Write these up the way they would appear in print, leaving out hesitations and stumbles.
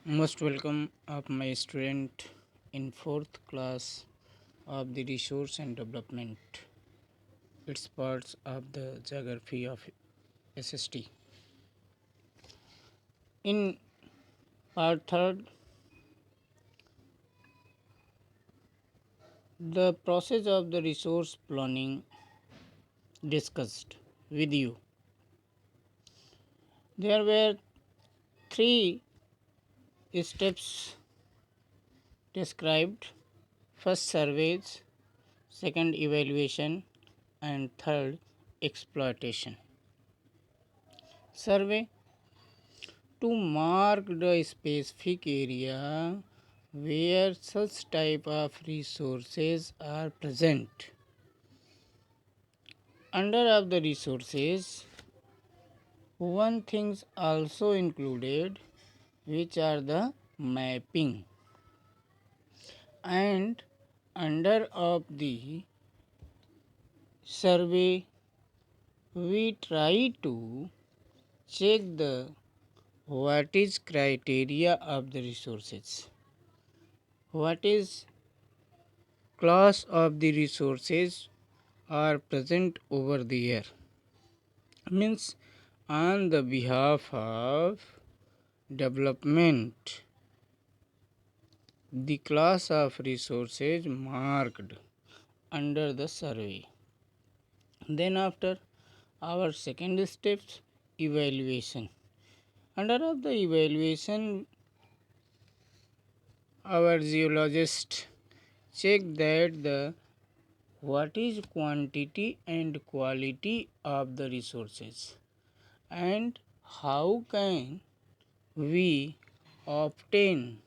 Most welcome of my student in fourth class of the resource and development. It's parts of the geography of SST. In part third, the process of the resource planning discussed with you. There were three steps described: first surveys, second evaluation, and third exploitation. Survey to mark the specific area where such type of resources are present. Under of the resources, one things also included, which are the mapping, and under of the survey we try to check the what is criteria of the resources, what is class of the resources are present over there, means on the behalf of development the class of resources marked under the survey. Then after our second steps, evaluation. Under of the evaluation, our geologist check that the what is quantity and quality of the resources, and how can we obtain,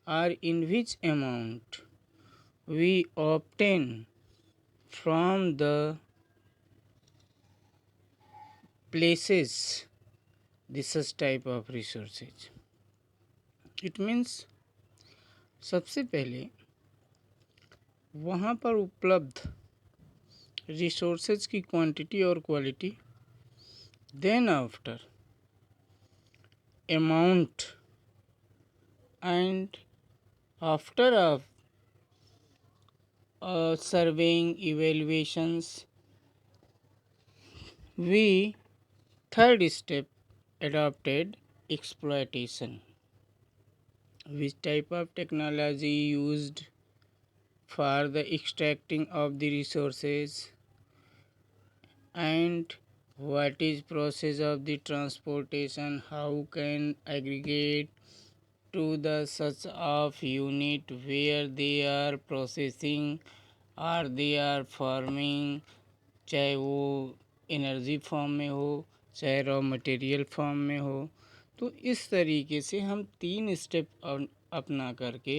or in which amount we obtain from the places this such type of resources. It means सबसे पहले वहाँ पर उपलब्ध resources की quantity और quality, then after amount, and after of surveying evaluations, we third step adopted exploitation. Which type of technology used for the extracting of the resources, and what is process of the transportation, how can aggregate to the such of unit where they are processing or they are forming, चाहे वो energy form में हो चाहे raw material form में हो। तो इस तरीके से हम तीन स्टेप अपना करके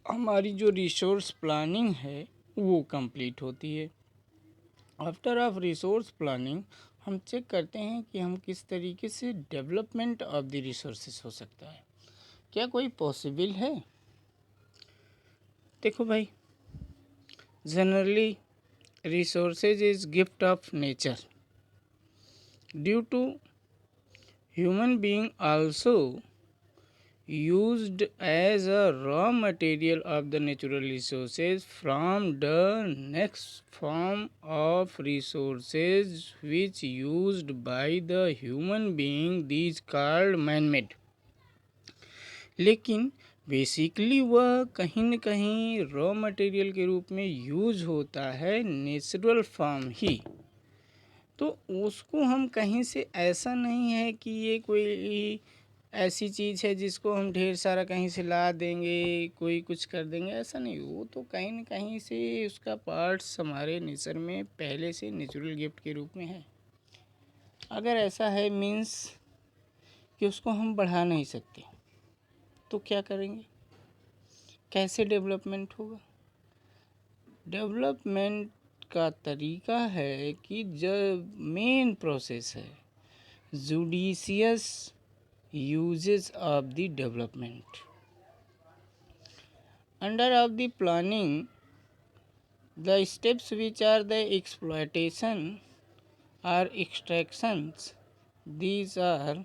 हमारी जो रिसोर्स प्लानिंग है वो कंप्लीट होती है। आफ्टर ऑफ रिसोर्स प्लानिंग हम चेक करते हैं कि हम किस तरीके से डेवलपमेंट ऑफ द रिसोर्सेज हो सकता है, क्या कोई पॉसिबल है। देखो भाई, generally resources is gift of nature. Due to human being also used as a raw material of the natural resources from the next form of resources which used by the human being, these called man made. लेकिन basically वह कहीं न कहीं raw material के रूप में use होता है नेचुरल फॉर्म ही। तो उसको हम कहीं से ऐसा नहीं है कि ये कोई ऐसी चीज़ है जिसको हम ढेर सारा कहीं से ला देंगे, कोई कुछ कर देंगे, ऐसा नहीं। वो तो कहीं न कहीं से उसका पार्ट्स हमारे नेचर में पहले से नेचुरल गिफ्ट के रूप में है। अगर ऐसा है मीन्स कि उसको हम बढ़ा नहीं सकते, तो क्या करेंगे, कैसे डेवलपमेंट होगा। डेवलपमेंट का तरीका है कि जब मेन प्रोसेस है judicious uses of the development. Under of the planning the steps which are the exploitation और extractions, these are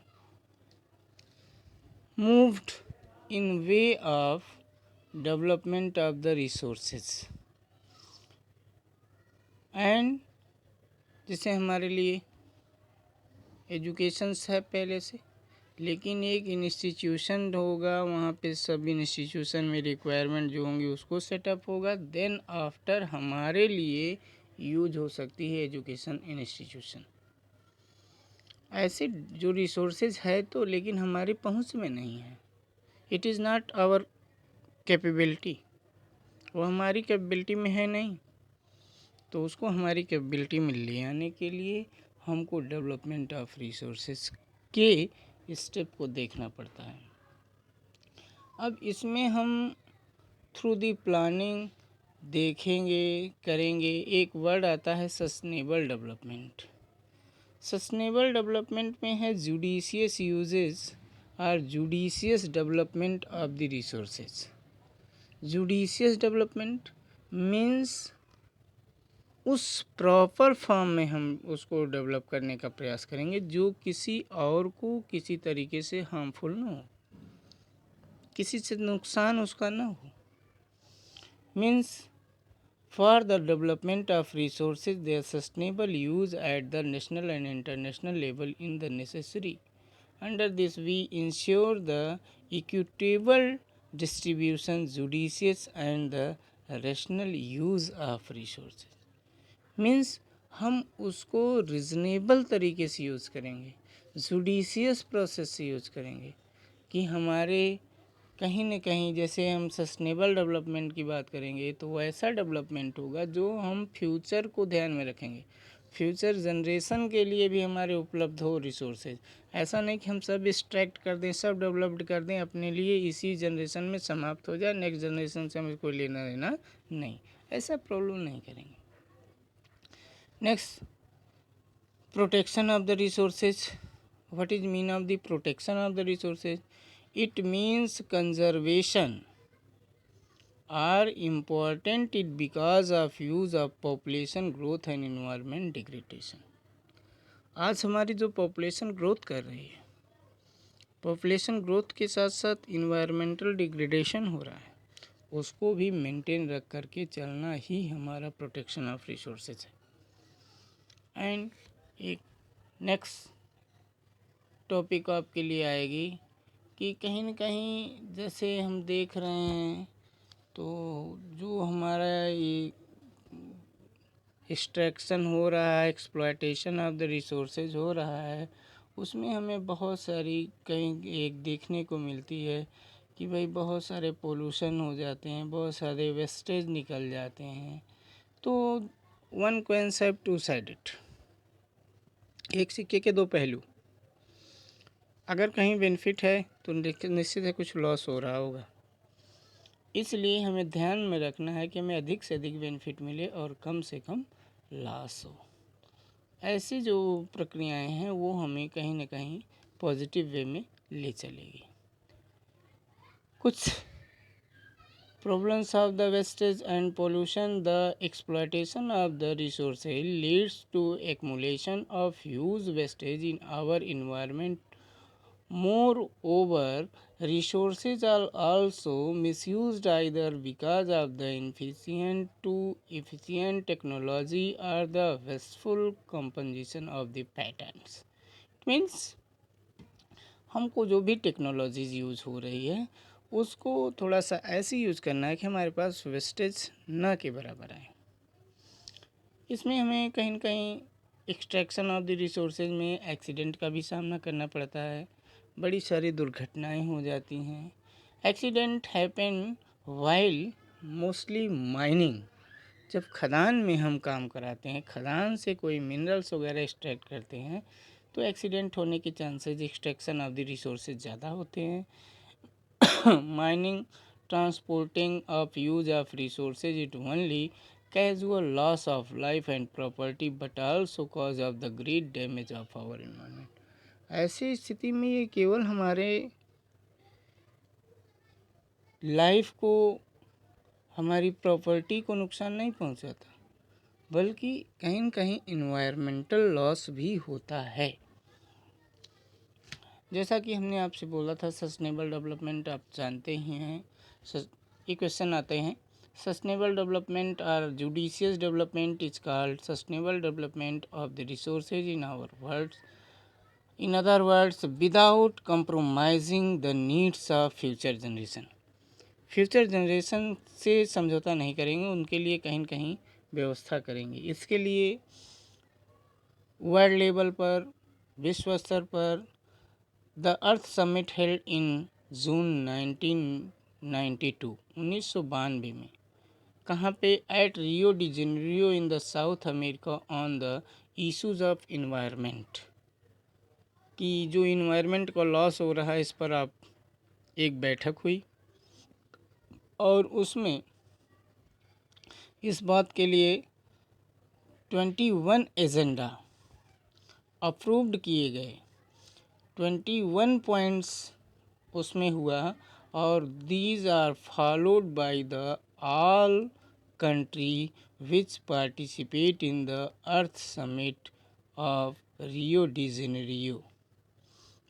moved in way of development of the resources and जैसे हमारे लिए एजुकेशंस है पहले से, लेकिन एक इंस्टीट्यूशन होगा, वहाँ पे सब इंस्टीट्यूशन में रिक्वायरमेंट जो होंगी उसको सेटअप होगा, देन आफ्टर हमारे लिए यूज हो सकती है एजुकेशन इंस्टीट्यूशन। ऐसे जो रिसोर्सेज है तो, लेकिन हमारी पहुंच में नहीं है, it is not our capability, वो हमारी कैपेबिलिटी में है नहीं, तो उसको हमारी कैपेबिलिटी में ले आने के लिए हमको डेवलपमेंट ऑफ रिसोर्सेज के स्टेप को देखना पड़ता है। अब इसमें हम थ्रू दी प्लानिंग देखेंगे, करेंगे। एक वर्ड आता है सस्टेनेबल डेवलपमेंट। सस्टेनेबल डेवलपमेंट में है जुडिशियस यूजेस और judicious development of the resources. Judicious development means उस प्रॉपर फॉर्म में हम उसको डेवलप करने का प्रयास करेंगे जो किसी और को किसी तरीके से हार्मफुल ना हो, किसी से नुकसान उसका ना हो। Means for the development of resources, their sustainable use at the national and international level in the necessary. Under this, we ensure the equitable distribution, judicious and the rational use of resources. Means हम उसको reasonable तरीके से use करेंगे, judicious process से use करेंगे कि हमारे कहीं न कहीं, जैसे हम सस्टेनेबल डेवलपमेंट की बात करेंगे तो वैसा डेवलपमेंट होगा जो हम फ्यूचर को ध्यान में रखेंगे, फ्यूचर जनरेशन के लिए भी हमारे उपलब्ध हो रिसोर्सेज। ऐसा नहीं कि हम सब एक्सट्रैक्ट कर दें, सब डेवलप्ड कर दें अपने लिए, इसी जनरेशन में समाप्त हो जाए, नेक्स्ट जनरेशन से हमें कोई लेना देना नहीं, ऐसा प्रॉब्लम नहीं करेंगे। Next, protection of the resources. What is mean of the protection of the resources? It means conservation are important it because of use of population growth and environment degradation. आज हमारी जो पॉपुलेशन ग्रोथ कर रही है, population growth के साथ साथ environmental degradation हो रहा है, उसको भी मेंटेन रख करके चलना ही हमारा प्रोटेक्शन ऑफ रिसोर्सेज है। एंड एक नेक्स्ट टॉपिक आपके लिए आएगी कि कहीं न कहीं जैसे हम देख रहे हैं तो जो हमारा ये एक्सट्रैक्शन हो रहा है, एक्सप्लॉयटेशन ऑफ द रिसोर्सेज हो रहा है, उसमें हमें बहुत सारी कहीं एक देखने को मिलती है कि भाई बहुत सारे पोल्यूशन हो जाते हैं, बहुत सारे वेस्टेज निकल जाते हैं। तो वन कॉन्सेप्ट टू साइडेड, एक सिक्के के दो पहलू। अगर कहीं बेनिफिट है तो निश्चित है कुछ लॉस हो रहा होगा, इसलिए हमें ध्यान में रखना है कि हमें अधिक से अधिक बेनिफिट मिले और कम से कम लॉस हो। ऐसी जो प्रक्रियाएं हैं वो हमें कहीं ना कहीं पॉजिटिव वे में ले चलेगी। कुछ problems of the wastage and pollution, the exploitation of the resources leads to accumulation of huge wastage in our environment. Moreover, resources are also misused either because of the efficient technology or the wasteful composition of the patterns. It means हमको जो भी technologies use हो रही है उसको थोड़ा सा ऐसे यूज़ करना है कि हमारे पास वेस्टेज ना के बराबर आए। इसमें हमें कहीं न कहीं एक्सट्रैक्शन ऑफ द रिसोर्सेज में एक्सीडेंट का भी सामना करना पड़ता है, बड़ी सारी दुर्घटनाएं हो जाती हैं। Accident happen while mostly mining, जब खदान में हम काम कराते हैं, खदान से कोई मिनरल्स वगैरह एक्सट्रैक्ट करते हैं तो एक्सीडेंट होने के chances extraction of the resources ज़्यादा होते हैं। Mining, transporting of use of resources it only casual loss of life and property but also cause of the great damage of our environment. ऐसी स्थिति में ये केवल हमारे लाइफ को, हमारी प्रॉपर्टी को नुकसान नहीं पहुंचाता, बल्कि कहीं न कहीं इन्वायरमेंटल लॉस भी होता है। जैसा कि हमने आपसे बोला था सस्टेनेबल डेवलपमेंट आप जानते ही हैं। ये क्वेश्चन आते हैं, सस्टेनेबल डेवलपमेंट और judicious development is called sustainable development of the resources in our world, in other words without compromising the needs of future generation. Future generation से समझौता नहीं करेंगे, उनके लिए कहीं न कहीं व्यवस्था करेंगे। इसके लिए वर्ल्ड लेवल पर, विश्व स्तर पर the earth Summit held in June 1992 में, कहाँ पे, at Rio de Janeiro in the South America on the issues of environment, कि जो इन्वायरमेंट का लॉस हो रहा है इस पर आप एक बैठक हुई और उसमें इस बात के लिए 21 एजेंडा अप्रूव्ड किए गए, 21 पॉइंट्स उसमें हुआ और these are followed by the all country which participate in the earth summit of Rio de Janeiro.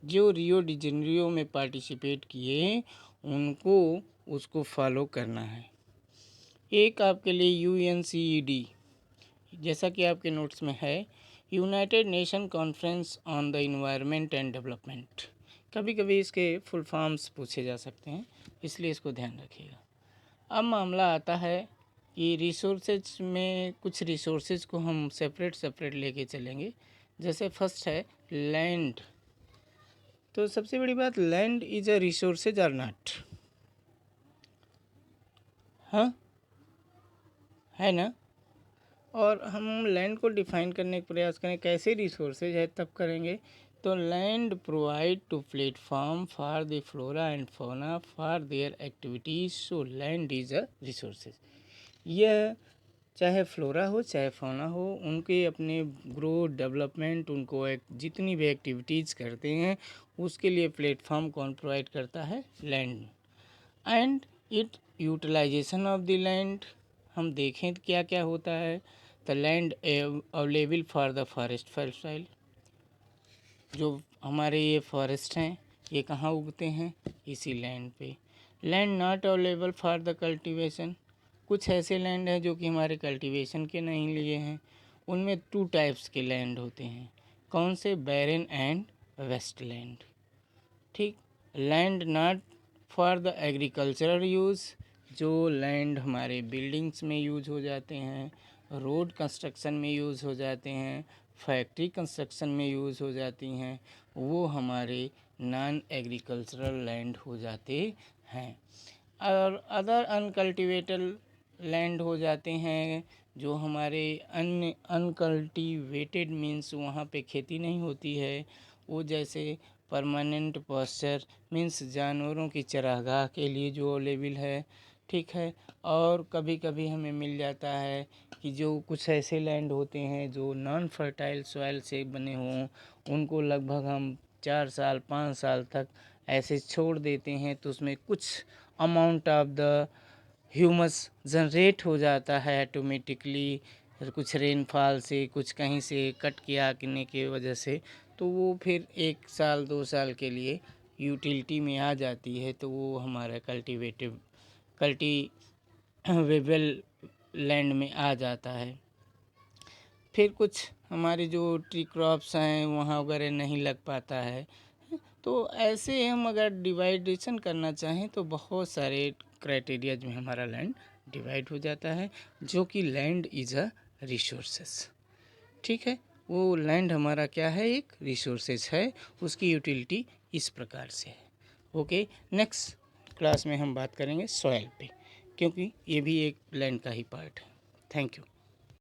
जो रियो डी जेनेरियो में पार्टिसिपेट किए उनको उसको फॉलो करना है। एक आपके लिए UNCED, जैसा कि आपके नोट्स में है, United nation conference on the environment and development. कभी कभी इसके फुल फॉर्म्स पूछे जा सकते हैं, इसलिए इसको ध्यान रखिएगा। अब मामला आता है कि रिसोर्सेज में कुछ रिसोर्सेज को हम सेपरेट लेके चलेंगे। जैसे फर्स्ट है लैंड। तो सबसे बड़ी बात, लैंड इज अ रिसोर्सेज और नॉट, हाँ है ना। और हम लैंड को डिफाइन करने का प्रयास करें, कैसे रिसोर्सेज है तब करेंगे। तो land provide to platform for the flora and fauna for their activities, so land is a resources. यह चाहे फ्लोरा हो चाहे फौना हो, उनके अपने ग्रोथ डेवलपमेंट, उनको एक जितनी भी एक्टिविटीज़ करते हैं उसके लिए प्लेटफॉर्म कौन प्रोवाइड करता है, land. And it utilization of the land, हम देखें तो क्या क्या होता है। The land available for the forest fertile, जो हमारे ये फॉरेस्ट हैं ये कहाँ उगते हैं, इसी लैंड पे। Land not available for the cultivation, कुछ ऐसे लैंड हैं जो कि हमारे कल्टीवेशन के नहीं लिए हैं। उनमें 2 टाइप्स के लैंड होते हैं, कौन से, बैरन एंड वेस्ट लैंड। ठीक, land not for the agricultural use, जो लैंड हमारे बिल्डिंग्स में यूज़ हो जाते हैं, रोड कंस्ट्रक्शन में यूज़ हो जाते हैं, फैक्ट्री कंस्ट्रक्शन में यूज़ हो जाती हैं, वो हमारे नॉन एग्रीकल्चरल लैंड हो जाते हैं। और अदर अनकल्टिवेटेड लैंड हो जाते हैं जो हमारे अन्य अनकल्टिवेटेड मीन्स वहाँ पे खेती नहीं होती है, वो जैसे परमानेंट पास्चर मीन्स जानवरों की चरागाह के लिए जो अवेलेबल है, ठीक है। और कभी कभी हमें मिल जाता है कि जो कुछ ऐसे लैंड होते हैं जो नॉन फर्टाइल सॉइल से बने हों, उनको लगभग हम 4 साल 5 साल तक ऐसे छोड़ देते हैं, तो उसमें कुछ amount of the humus generate हो जाता है ऑटोमेटिकली, कुछ रेनफॉल से, कुछ कहीं से कट किया करने की वजह से, तो वो फिर 1 साल 2 साल के लिए यूटिलिटी में आ जाती है, तो वो हमारा कल्टीवेबल लैंड में आ जाता है। फिर कुछ हमारे जो ट्री क्रॉप्स हैं वहाँ वगैरह नहीं लग पाता है। तो ऐसे हम अगर डिवाइडेशन करना चाहें तो बहुत सारे क्राइटेरियाज में हमारा लैंड डिवाइड हो जाता है, जो कि लैंड इज़ अ रिसोर्सेस। ठीक है, वो लैंड हमारा क्या है, एक रिसोर्सेज है, उसकी यूटिलिटी इस प्रकार से है। ओके, नेक्स्ट क्लास में हम बात करेंगे सॉइल पे, क्योंकि ये भी एक लैंड का ही पार्ट है। Thank you.